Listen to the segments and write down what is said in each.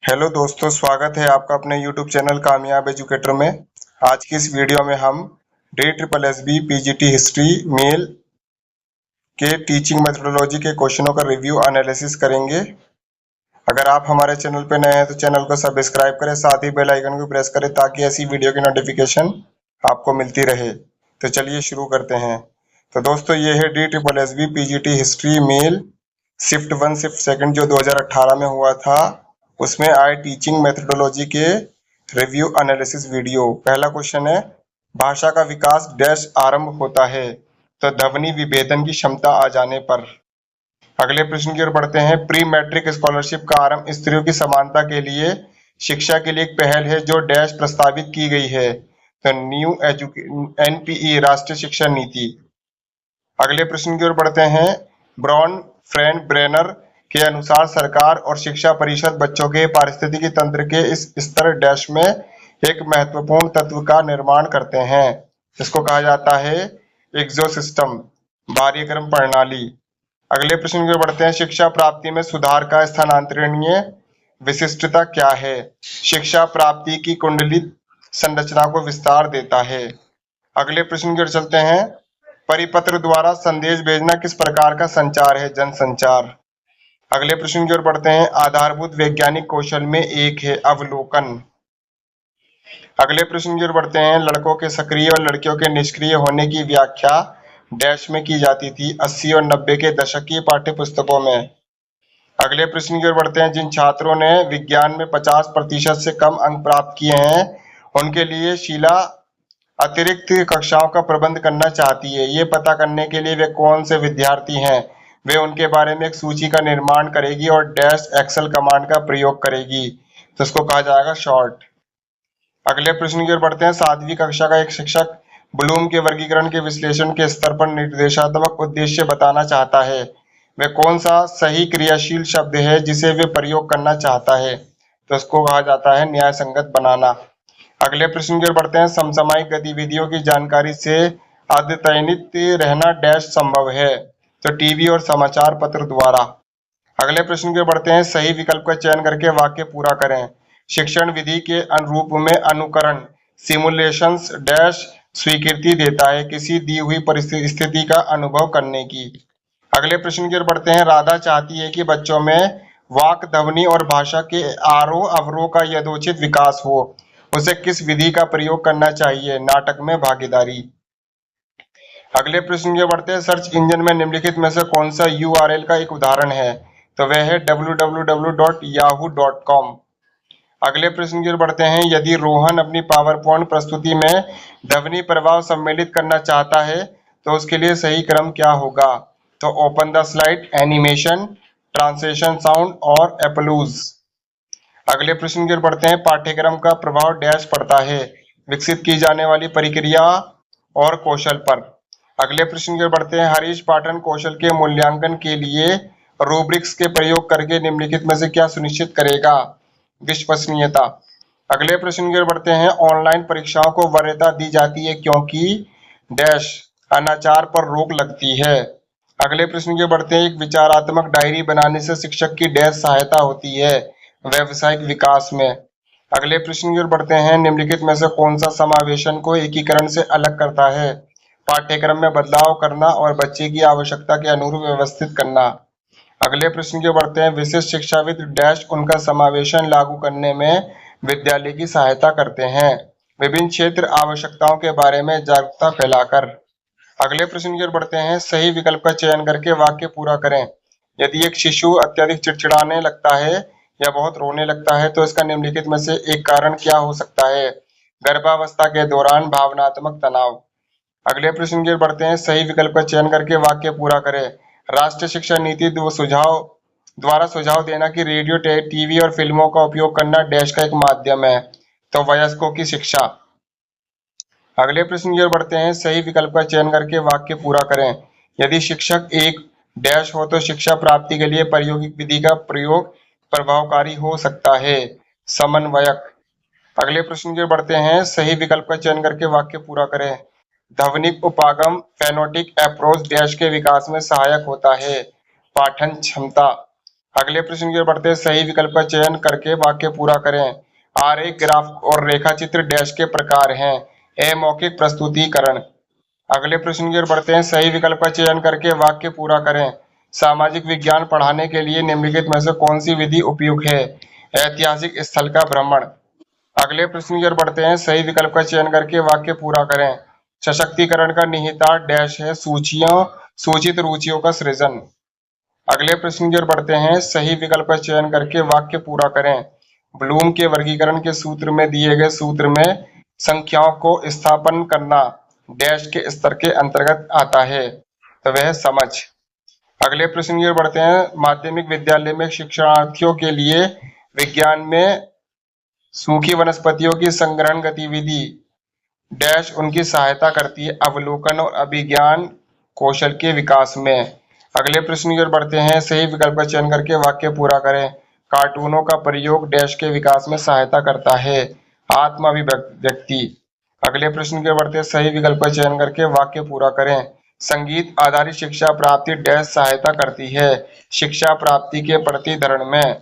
Hello दोस्तों, स्वागत है आपका अपने YouTube चैनल कामयाब एजुकेटर में। आज की इस वीडियो में हम DSSB PGT हिस्ट्री मेल के टीचिंग मेथोडोलॉजी के क्वेश्चनों का रिव्यू एनालिसिस करेंगे। अगर आप हमारे चैनल पर नए हैं तो चैनल को सब्सक्राइब करें, साथ ही बेल आइकन को प्रेस करें ताकि ऐसी वीडियो की नोटिफिकेशन आपको मिलती रहे। तो चलिए शुरू करते हैं। तो दोस्तों, ये है DSSB PGT history male shift 1 shift 2 जो 2018 में हुआ था। उसमें आए टीचिंग मेथोडोलॉजी के रिव्यू एनालिसिस वीडियो। पहला क्वेश्चन है, भाषा का विकास डैश आरंभ होता है? तो ध्वनि विभेदन की क्षमता आ जाने पर। अगले प्रश्न की ओर बढ़ते हैं। प्री मैट्रिक स्कॉलरशिप का आरंभ स्त्रियों की समानता के लिए शिक्षा के लिए एक पहल है जो डैश प्रस्तावित की गई है? तो न्यू NPE राष्ट्रीय शिक्षा नीति। अगले प्रश्न की ओर बढ़ते हैं। ब्रॉन फ्रेंड ब्रेनर के अनुसार सरकार और शिक्षा परिषद बच्चों के पारिस्थितिकी तंत्र के इस स्तर डैश में एक महत्वपूर्ण तत्व का निर्माण करते हैं। इसको कहा जाता है एग्जोसिस्टम, बाह्यक्रम प्रणाली। अगले प्रश्न की ओर बढ़ते हैं। शिक्षा प्राप्ति में सुधार का स्थानांतरणीय विशिष्टता क्या है? शिक्षा प्राप्ति की कुंडलित संरचना को विस्तार देता है। अगले प्रश्न की ओर चलते हैं। परिपत्र द्वारा संदेश भेजना किस प्रकार का संचार है? जनसंचार। अगले प्रश्न की ओर बढ़ते हैं। आधारभूत वैज्ञानिक कौशल में एक है अवलोकन। अगले प्रश्न की ओर बढ़ते हैं। लड़कों के सक्रिय और लड़कियों के निष्क्रिय होने की व्याख्या डैश में की जाती थी 80 और 90 के दशक की पाठ्य पुस्तकों में। अगले प्रश्न की ओर बढ़ते हैं। जिन छात्रों ने विज्ञान में 50% से कम अंक प्राप्त किए हैं उनके लिए शीला अतिरिक्त कक्षाओं का प्रबंध करना चाहती है। ये पता करने के लिए वे कौन से विद्यार्थी हैं? वे उनके बारे में एक सूची का निर्माण करेगी और डैश एक्सेल कमांड का प्रयोग करेगी। तो इसको कहा जाएगा शॉर्ट। अगले प्रश्न की ओर बढ़ते हैं। 7वीं कक्षा का एक शिक्षक ब्लूम के वर्गीकरण के विश्लेषण के स्तर पर निर्देशात्मक उद्देश्य बताना चाहता है। वे कौन सा सही क्रियाशील शब्द है जिसे वे प्रयोग करना चाहता है? तो इसको कहा जाता है न्याय संगत बनाना। अगले प्रश्न की ओर बढ़ते हैं। समसामयिक गतिविधियों की जानकारी से अद्यतनित रहना डैश संभव है? तो टीवी और समाचार पत्र द्वारा। अगले प्रश्न की ओर बढ़ते हैं। सही विकल्प का चयन करके वाक्य पूरा करें। शिक्षण विधि के अनुरूप में अनुकरण सिमुलेशंस डैश स्वीकृति देता है किसी दी हुई परिस्थिति का अनुभव करने की। अगले प्रश्न की ओर बढ़ते हैं। राधा चाहती है कि बच्चों में वाक ध्वनि और भाषा के आरोह अवरोह का यथोचित विकास हो। उसे किस विधि का प्रयोग करना चाहिए? नाटक में भागीदारी। अगले प्रश्न की ओर बढ़ते हैं। सर्च इंजन में निम्नलिखित में से कौन सा URL का एक उदाहरण है? तो वह है www.yahoo.com। अगले प्रश्न की ओर बढ़ते हैं। यदि रोहन अपनी पावर पॉइंट प्रस्तुति में ध्वनि प्रभाव सम्मिलित करना चाहता है तो उसके लिए सही क्रम क्या होगा? तो open the slide, animation, translation sound और एप्लूज। अगले प्रश्न की ओर बढ़ते हैं। पाठ्यक्रम का प्रभाव डैश पड़ता है? विकसित की जाने वाली प्रक्रिया और कौशल पर। अगले प्रश्न की ओर बढ़ते हैं। हरीश पाठन कौशल के मूल्यांकन के लिए रूब्रिक्स के प्रयोग करके निम्नलिखित में से क्या सुनिश्चित करेगा? विश्वसनीयता। अगले प्रश्न की ओर बढ़ते हैं। ऑनलाइन परीक्षाओं को वरीयता दी जाती है क्योंकि डैश अनाचार पर रोक लगती है। अगले प्रश्न की ओर बढ़ते हैं। एक विचारात्मक डायरी बनाने से शिक्षक की डैश सहायता होती है? व्यावसायिक विकास में। अगले प्रश्न की ओर बढ़ते हैं। निम्नलिखित में से कौन सा समावेशन को एकीकरण से अलग करता है? पाठ्यक्रम में बदलाव करना और बच्चे की आवश्यकता के अनुरूप व्यवस्थित करना। अगले प्रश्न की ओर बढ़ते हैं। विशिष्ट शिक्षाविद डैश उनका समावेशन लागू करने में विद्यालय की सहायता करते हैं? विभिन्न क्षेत्र आवश्यकताओं के बारे में जागरूकता फैलाकर। अगले प्रश्न की ओर बढ़ते हैं। सही विकल्प का चयन करके वाक्य पूरा करें। यदि एक शिशु अत्यधिक चिड़चिड़ाने लगता है या बहुत रोने लगता है तो इसका निम्नलिखित में से एक कारण क्या हो सकता है? गर्भावस्था के दौरान भावनात्मक तनाव। अगले प्रश्न की ओर बढ़ते हैं। सही विकल्प का चयन करके वाक्य पूरा करें। राष्ट्रीय शिक्षा नीति द्वारा सुझाव देना कि रेडियो, टीवी और फिल्मों का उपयोग करना डैश का एक माध्यम है? तो वयस्कों की शिक्षा। अगले प्रश्न की ओर बढ़ते हैं। सही विकल्प का चयन करके वाक्य पूरा करें। यदि शिक्षक एक डैश हो तो शिक्षा प्राप्ति के लिए प्रायोगिक विधि का प्रयोग प्रभावकारी हो सकता है? समन्वयक। अगले प्रश्न की ओर बढ़ते हैं। सही विकल्प का चयन करके वाक्य पूरा करें। ध्वनिक उपागम फेनोटिक अप्रोच डैश के विकास में सहायक होता है? पाठन क्षमता। अगले प्रश्न की ओर बढ़ते हैं। सही विकल्प का चयन करके वाक्य पूरा करें। आरेख, ग्राफ और रेखा चित्र डैश के प्रकार हैं। ए मौखिक प्रस्तुतिकरण। अगले प्रश्न की ओर बढ़ते हैं। सही विकल्प का चयन करके वाक्य पूरा करें। सामाजिक विज्ञान पढ़ाने के लिए निम्नलिखित में से कौन सी विधि उपयुक्त है? ऐतिहासिक स्थल का भ्रमण। अगले प्रश्न की ओर बढ़ते हैं। सही विकल्प का चयन करके वाक्य पूरा करें। सशक्तिकरण का निहितार्थ डैश है। सूचित रुचियों का सृजन। अगले प्रश्न की ओर बढ़ते हैं। सही विकल्प का चयन करके वाक्य पूरा करें। ब्लूम के वर्गीकरण के सूत्र में दिए गए सूत्र में संख्याओं को स्थापन करना डैश के स्तर के अंतर्गत आता है, तो वह समझ। अगले प्रश्न की ओर बढ़ते हैं। माध्यमिक विद्यालय में शिक्षार्थियों के लिए विज्ञान में सूखी वनस्पतियों की संग्रहण गतिविधि डैश उनकी सहायता करती है अवलोकन और अभिज्ञान कौशल के विकास में। अगले प्रश्न की ओर बढ़ते हैं। सही विकल्प का चयन करके वाक्य पूरा करें। कार्टूनों का प्रयोग डैश के विकास में सहायता करता है आत्म अभिव्यक्ति। अगले प्रश्न की ओर बढ़ते हैं। सही विकल्प का चयन करके वाक्य पूरा करें। संगीत आधारित शिक्षा प्राप्ति डैश सहायता करती है शिक्षा प्राप्ति के प्रतिधरण में।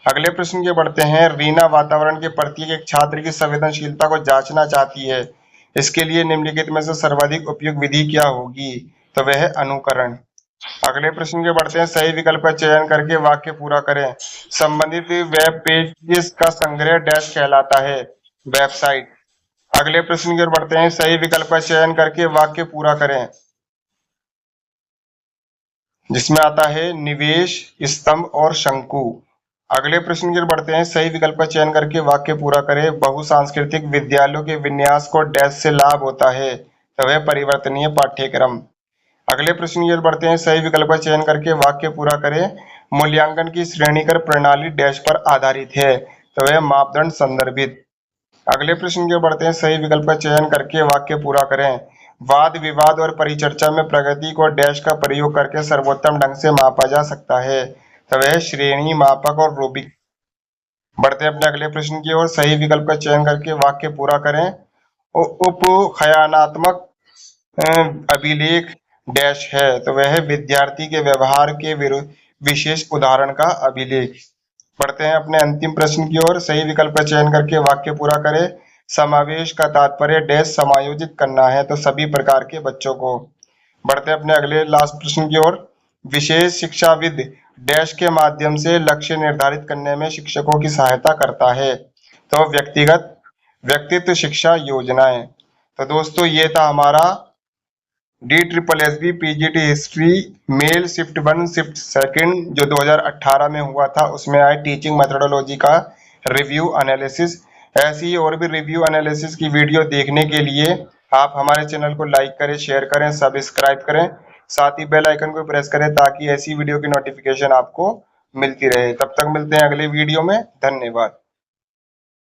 अगले प्रश्न के बढ़ते हैं। रीना वातावरण के प्रति एक छात्र की संवेदनशीलता को जांचना चाहती है। इसके लिए निम्नलिखित में से सर्वाधिक उपयुक्त विधि क्या होगी? तो वह अनुकरण। अगले प्रश्न के बढ़ते हैं। सही विकल्प का चयन करके वाक्य पूरा करें। संबंधित वेब पेज का संग्रह डैश कहलाता है वेबसाइट। अगले प्रश्न की ओर बढ़ते हैं। सही विकल्प का चयन करके वाक्य पूरा करें, जिसमें आता है निवेश, स्तंभ और शंकु। अगले प्रश्न की ओर बढ़ते हैं। सही विकल्प का चयन करके वाक्य पूरा करें। बहुसांस्कृतिक विद्यालयों के विन्यास को डैश से लाभ होता है, तो वह परिवर्तनीय पाठ्यक्रम। अगले प्रश्न की ओर बढ़ते हैं। सही विकल्प का चयन करके वाक्य पूरा करें। मूल्यांकन की श्रेणीकर प्रणाली डैश पर आधारित है, तो वह मापदंड संदर्भित। अगले प्रश्न की ओर बढ़ते हैं। सही विकल्प का चयन करके वाक्य पूरा करें। वाद विवाद और परिचर्चा में प्रगति को डैश का प्रयोग करके सर्वोत्तम ढंग से मापा जा सकता है, तो वह श्रेणी, मापक और रूबिक। बढ़ते हैं अपने अगले प्रश्न की ओर। सही विकल्प का चयन करके वाक्य पूरा करें। उपखयानात्मक अभिलेख डैश है, तो वह विद्यार्थी के व्यवहार के विरुद्ध विशेष उदाहरण का अभिलेख। पढ़ते हैं अपने अंतिम प्रश्न की ओर। सही विकल्प का चयन करके वाक्य पूरा करें। समावेश का तात्पर्य डैश समायोजित करना है, तो सभी प्रकार के बच्चों को। बढ़ते हैं अपने अगले लास्ट प्रश्न की ओर। विशेष शिक्षाविद डैश के माध्यम से लक्ष्य निर्धारित करने में शिक्षकों की सहायता करता है, तो व्यक्तित्व शिक्षा योजनाएं। तो दोस्तों, ये था हमारा DSSB PGT history male shift 1 shift 2 जो 2018 में हुआ था, उसमें आए टीचिंग मेथोडोलॉजी का रिव्यू एनालिसिस। ऐसी ही और भी रिव्यू एनालिसिस की वीडियो देखने के लिए आप हमारे चैनल को लाइक करें, शेयर करें, सब्सक्राइब करें, साथ ही बेल आइकन को प्रेस करें ताकि ऐसी वीडियो की नोटिफिकेशन आपको मिलती रहे। तब तक मिलते हैं अगले वीडियो में। धन्यवाद।